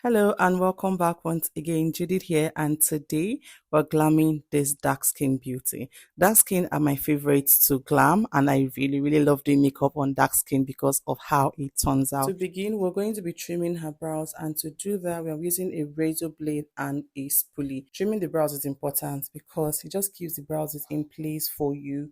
Hello and welcome back once again. Judith here, and today we're glamming this dark skin beauty. Dark skin are my favorites to glam, and I really love doing makeup on dark skin because of how it turns out. To begin, we're going to be trimming her brows, and to do that, we're using a razor blade and a spoolie. Trimming the brows is important because it just keeps the brows in place for you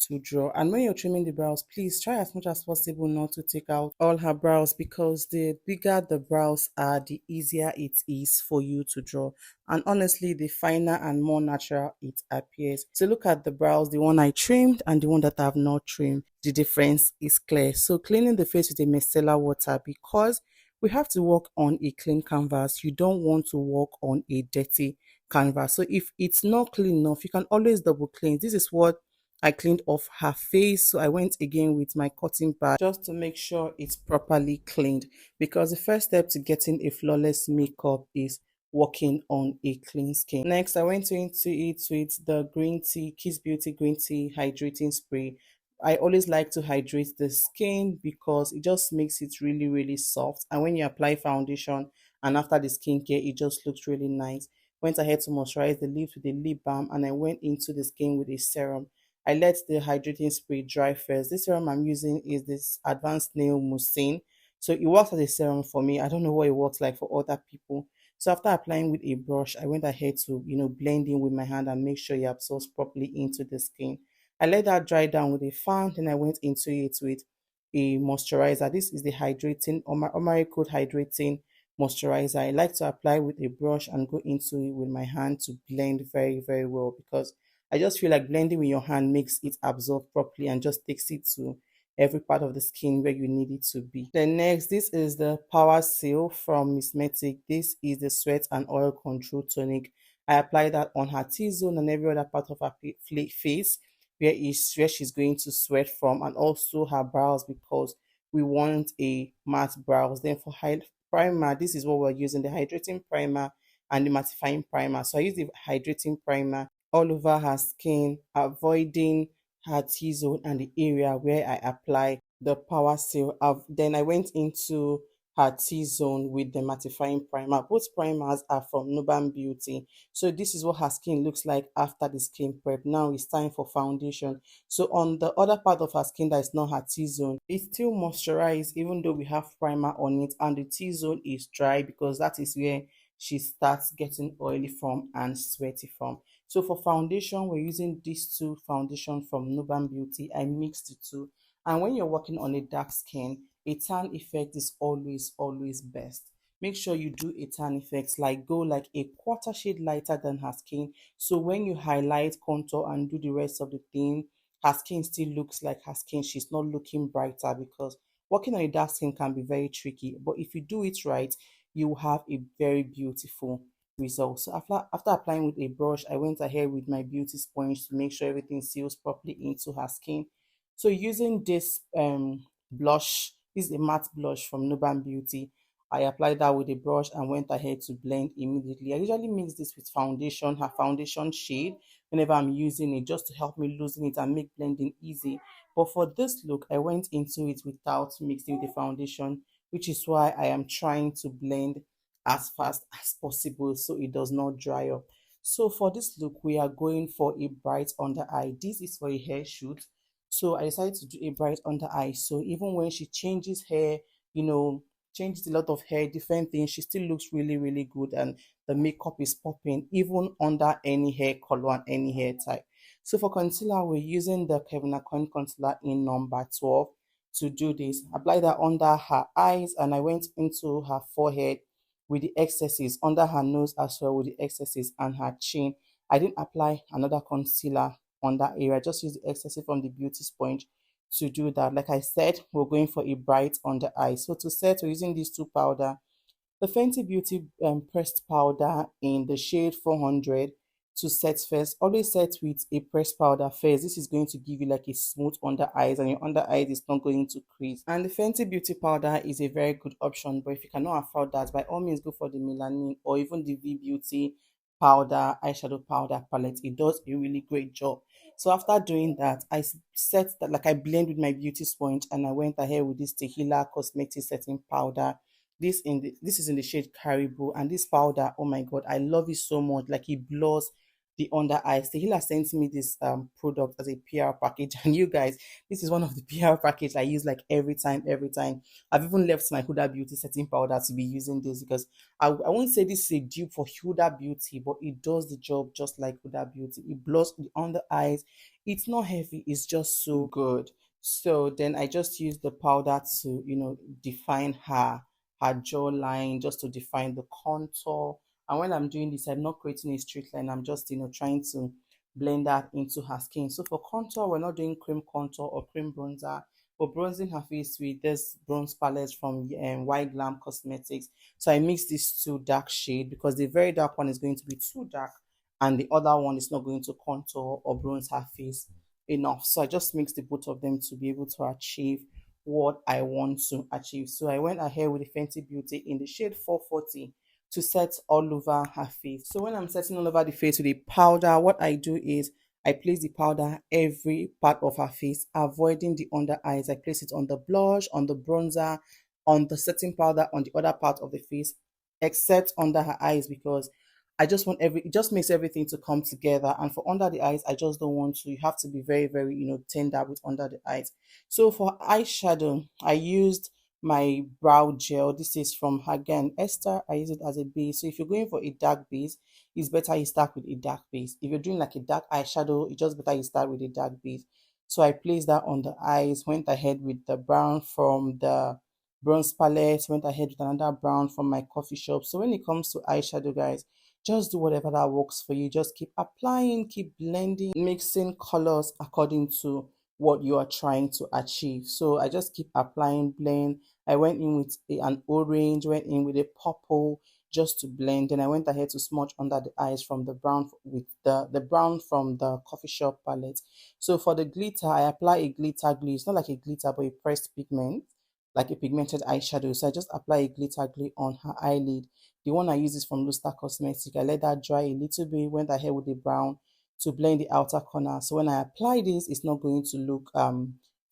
to draw. And when you're trimming the brows, please try as much as possible not to take out all her brows, because the bigger the brows are, the easier it is for you to draw. And honestly, the finer and more natural it appears. So look at the brows, the one I trimmed and the one that I have not trimmed. The difference is clear. So cleaning the face with a micellar water, because we have to work on a clean canvas. You don't want to work on a dirty canvas. So if it's not clean enough, you can always double clean. This is what I cleaned off her face. So I went again with my cotton pad just to make sure it's properly cleaned, because the first step to getting a flawless makeup is working on a clean skin. Next, I went into it with the green tea, Kiss Beauty green tea hydrating spray. I always like to hydrate the skin because it just makes it really soft. And when you apply foundation and after the skincare, it just looks really nice. Went ahead to moisturize the lips with a lip balm, and I went into the skin with a serum. I let the hydrating spray dry first. This serum I'm using is this Advanced Nail Mucin. So it works as a serum for me. I don't know what it works like for other people. So after applying with a brush, I went ahead to, blend in with my hand and make sure it absorbs properly into the skin. I let that dry down with a fan. Then I went into it with a moisturizer. This is the hydrating Omari Code Hydrating Moisturizer. I like to apply with a brush and go into it with my hand to blend very well, because I just feel like blending with your hand makes it absorb properly and just takes it to every part of the skin where you need it to be. Then next, this is the Power Seal from Miss Metic. This is the Sweat and Oil Control Tonic. I apply that on her T-zone and every other part of her face where she's going to sweat from, and also her brows, because we want a matte brows. Then for primer, this is what we're using, the hydrating primer and the mattifying primer. So I use the hydrating primer all over her skin, avoiding her T-zone and the area where I apply the power seal. Then I went into her T-zone with the mattifying primer. Both primers are from Nuban Beauty. So this is what her skin looks like after the skin prep. Now it's time for foundation. So on the other part of her skin that is not her T-zone, it's still moisturized even though we have primer on it, and the T-zone is dry because that is where she starts getting oily from and sweaty from. So for foundation, we're using these two foundation from Nuban Beauty. I mixed the two. And when you're working on a dark skin, a tan effect is always best. Make sure you do a tan effect, like go like a quarter shade lighter than her skin. So when you highlight, contour, and do the rest of the thing, her skin still looks like her skin. She's not looking brighter, because working on a dark skin can be very tricky. But if you do it right, you will have a very beautiful results. So after applying with a brush, I went ahead with my beauty sponge to make sure everything seals properly into her skin. So using this blush, this is a matte blush from Nuban Beauty. I applied that with a brush and went ahead to blend immediately. I usually mix this with foundation, her foundation shade, whenever I'm using it, just to help me loosen it and make blending easy. But for this look, I went into it without mixing the foundation, which is why I am trying to blend as fast as possible so it does not dry up. So for this look, we are going for a bright under eye. This is for a hair shoot. So I decided to do a bright under eye. So even when she changes hair, you know, changes a lot of hair, different things, she still looks really good, and the makeup is popping even under any hair color and any hair type. So for concealer, we're using the Kevin Coin concealer in number 12 to do this. Apply that under her eyes, and I went into her forehead with the excesses, under her nose as well with the excesses, and her chin. I didn't apply another concealer on that area. I just use the excesses from the beauty sponge to do that. Like I said, we're going for a bright under eye. So to set, we're using these two powder, the Fenty Beauty pressed powder in the shade 400 to set first. Always set with a pressed powder first. This is going to give you like a smooth under eyes, and your under eyes is not going to crease. And the Fenty Beauty powder is a very good option, but if you cannot afford that, by all means go for the Melanin or even the V Beauty powder eyeshadow powder palette. It does a really great job. So after doing that, set that, like I blend with my beauty sponge, and I went ahead with this Tehila cosmetic setting powder. This is in the shade Caribou, and this powder, oh my god, I love it so much. Like it blurs the under eyes. The healer sent me this product as a PR package, and you guys, this is one of the PR package I use like every time. I've even left my Huda Beauty setting powder to be using this because I won't say this is a dupe for Huda Beauty, but it does the job just like Huda Beauty. It blurs the under eyes. It's not heavy, it's just so good. So then I just use the powder to, define her jawline, just to define the contour. And when I'm doing this, I'm not creating a straight line. I'm just, trying to blend that into her skin. So for contour, we're not doing cream contour or cream bronzer. For bronzing her face with this bronze palette from White Glam Cosmetics. So I mix these two dark shade because the very dark one is going to be too dark and the other one is not going to contour or bronze her face enough. So I just mix the both of them to be able to achieve what I want to achieve. So I went ahead with the Fenty Beauty in the shade 440 to set all over her face. So when I'm setting all over the face with the powder, what I do is I place the powder every part of her face, avoiding the under eyes. I place it on the blush, on the bronzer, on the setting powder, on the other part of the face, except under her eyes because I just want it just makes everything to come together. And for under the eyes, I just don't want to. You have to be very, very, tender with under the eyes. So for eyeshadow, I used my brow gel. This is from again Esther. I use it as a base. So if you're going for a dark base, it's better you start with a dark base. If you're doing like a dark eyeshadow, it's just better you start with a dark base. So I placed that on the eyes, went ahead with the brown from the bronze palette, went ahead with another brown from my coffee shop. So when it comes to eyeshadow, guys, just do whatever that works for you. Just keep applying, keep blending, mixing colors according to what you are trying to achieve. So I just keep applying, blend. I went in with an orange, went in with a purple just to blend. Then I went ahead to smudge under the eyes from the brown with the brown from the coffee shop palette. So for the glitter, I apply a glitter glue. It's not like a glitter, but a pressed pigment, like a pigmented eyeshadow. So I just apply a glitter glue on her eyelid. The one I use is from Luster Cosmetic. I let that dry a little bit, went ahead with the brown to blend the outer corner. So when I apply this, it's not going to look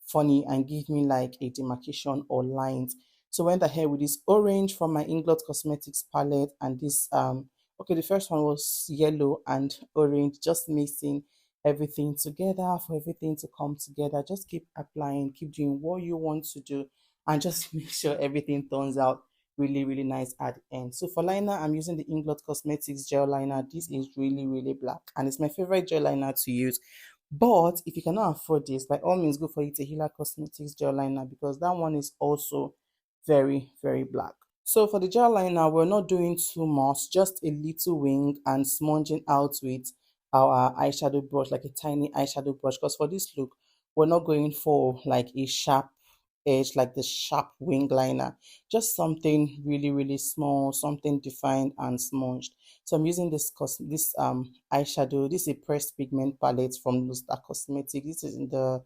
funny and give me like a demarcation or lines. So went ahead with this orange from my Inglot Cosmetics palette and this okay, the first one was yellow and orange, just mixing everything together for everything to come together. Just keep applying, keep doing what you want to do, and just make sure everything turns out really, really nice at the end. So for liner, I'm using the Inglot Cosmetics gel liner. This is really, really black and it's my favorite gel liner to use. But if you cannot afford this, by all means, go for it, a Hila Cosmetics gel liner, because that one is also very, very black. So for the gel liner, we're not doing too much, just a little wing and smudging out with our eyeshadow brush, like a tiny eyeshadow brush. Because for this look, we're not going for like a sharp edge, like the sharp wing liner. Just something really, really small, something defined and smudged. So I'm using this eyeshadow. This is a pressed pigment palette from Luster Cosmetic. This is in the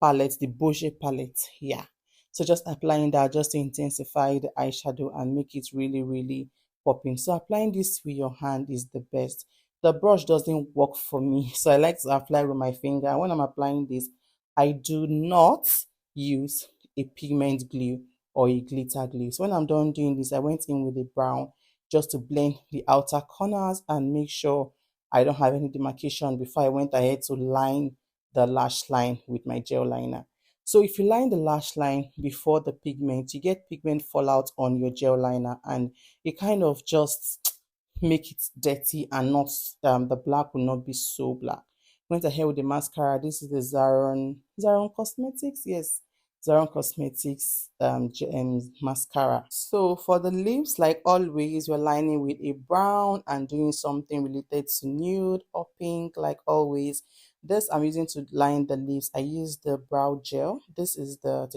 palette, the Bouger palette. Yeah. So just applying that just to intensify the eyeshadow and make it really, really popping. So applying this with your hand is the best. The brush doesn't work for me, so I like to apply with my finger. When I'm applying this, I do not use a pigment glue or a glitter glue. So when I'm done doing this, I went in with a brown just to blend the outer corners and make sure I don't have any demarcation before I went ahead to line the lash line with my gel liner. So if you line the lash line before the pigment, you get pigment fallout on your gel liner and it kind of just make it dirty and not the black will not be so black. Went ahead with the mascara. This is the Zaron Cosmetics. Yes, Zaron Cosmetics mascara. So for the lips, like always, we're lining with a brown and doing something related to nude or pink, like always. This I'm using to line the lips. I use the brow gel. This is the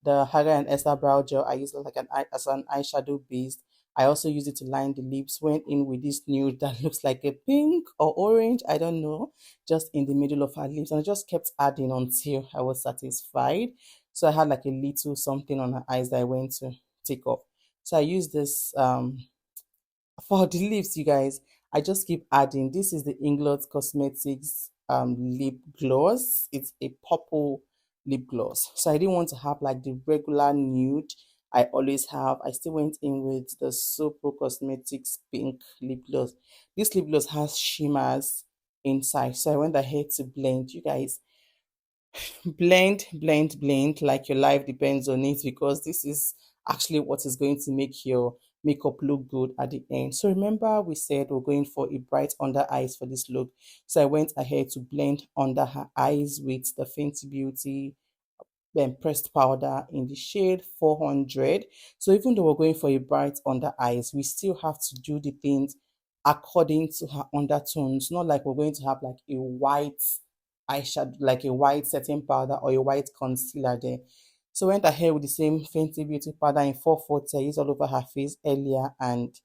the Haga and Esther brow gel. I use it like as an eyeshadow base. I also use it to line the lips. Went in with this nude that looks like a pink or orange, I don't know, just in the middle of her lips. And I just kept adding until I was satisfied. So I had like a little something on her eyes that I went to take off. So I use this for the lips, you guys. I just keep adding. This is the Inglot Cosmetics lip gloss. It's a purple lip gloss. So I didn't want to have like the regular nude. I always have. I still went in with the Super Cosmetics pink lip gloss. This lip gloss has shimmers inside, so I went ahead to blend. You guys, blend like your life depends on it, because this is actually what is going to make your makeup look good at the end. So remember, we said we're going for a bright under eyes for this look. So I went ahead to blend under her eyes with the Fenty Beauty pressed powder in the shade 400. So even though we're going for a bright under eyes, we still have to do the things according to her undertones. Not like we're going to have like a white eyeshadow, like a white setting powder or a white concealer there. So went ahead with the same Fenty Beauty powder in 440. I used all over her face earlier, and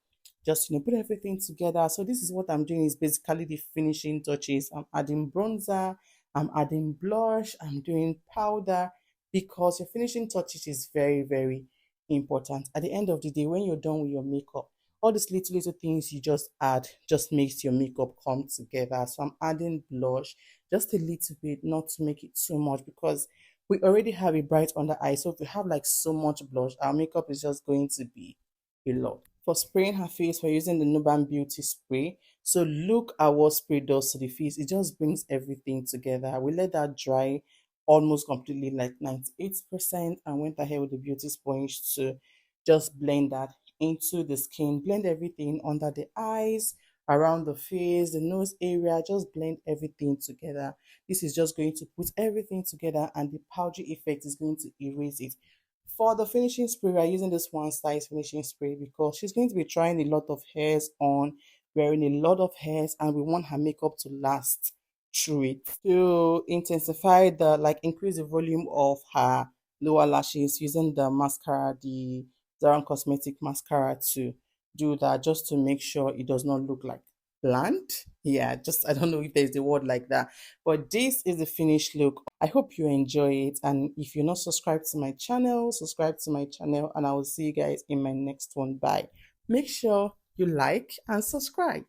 just put everything together. So this is what I'm doing, is basically the finishing touches. I'm adding bronzer, I'm adding blush, I'm doing powder, because your finishing touches is very, very important. At the end of the day, when you're done with your makeup, all these little things you just add just makes your makeup come together. So I'm adding blush just a little bit, not to make it too much, because we already have a bright under eye. So if we have like so much blush, our makeup is just going to be a lot. For spraying her face, we're using the Nuban Beauty Spray. So look at what spray does to the face. It just brings everything together. We let that dry almost completely, like 98%, and went ahead with the beauty sponge to just blend that into the skin. Blend everything under the eyes, around the face, the nose area. Just blend everything together. This is just going to put everything together, and the powdery effect is going to erase it. For the finishing spray, we are using this one size finishing spray, because she's going to be trying a lot of hairs on, wearing a lot of hairs, and we want her makeup to last through it. To intensify the, like, increase the volume of her lower lashes, using the mascara, the Zaran Cosmetic mascara, to do that, just to make sure it does not look like bland. Yeah, just, I don't know if there's the word like that, but this is the finished look. I hope you enjoy it, and if you're not subscribed to my channel, subscribe to my channel, and I will see you guys in my next one. Bye. Make sure you like and subscribe.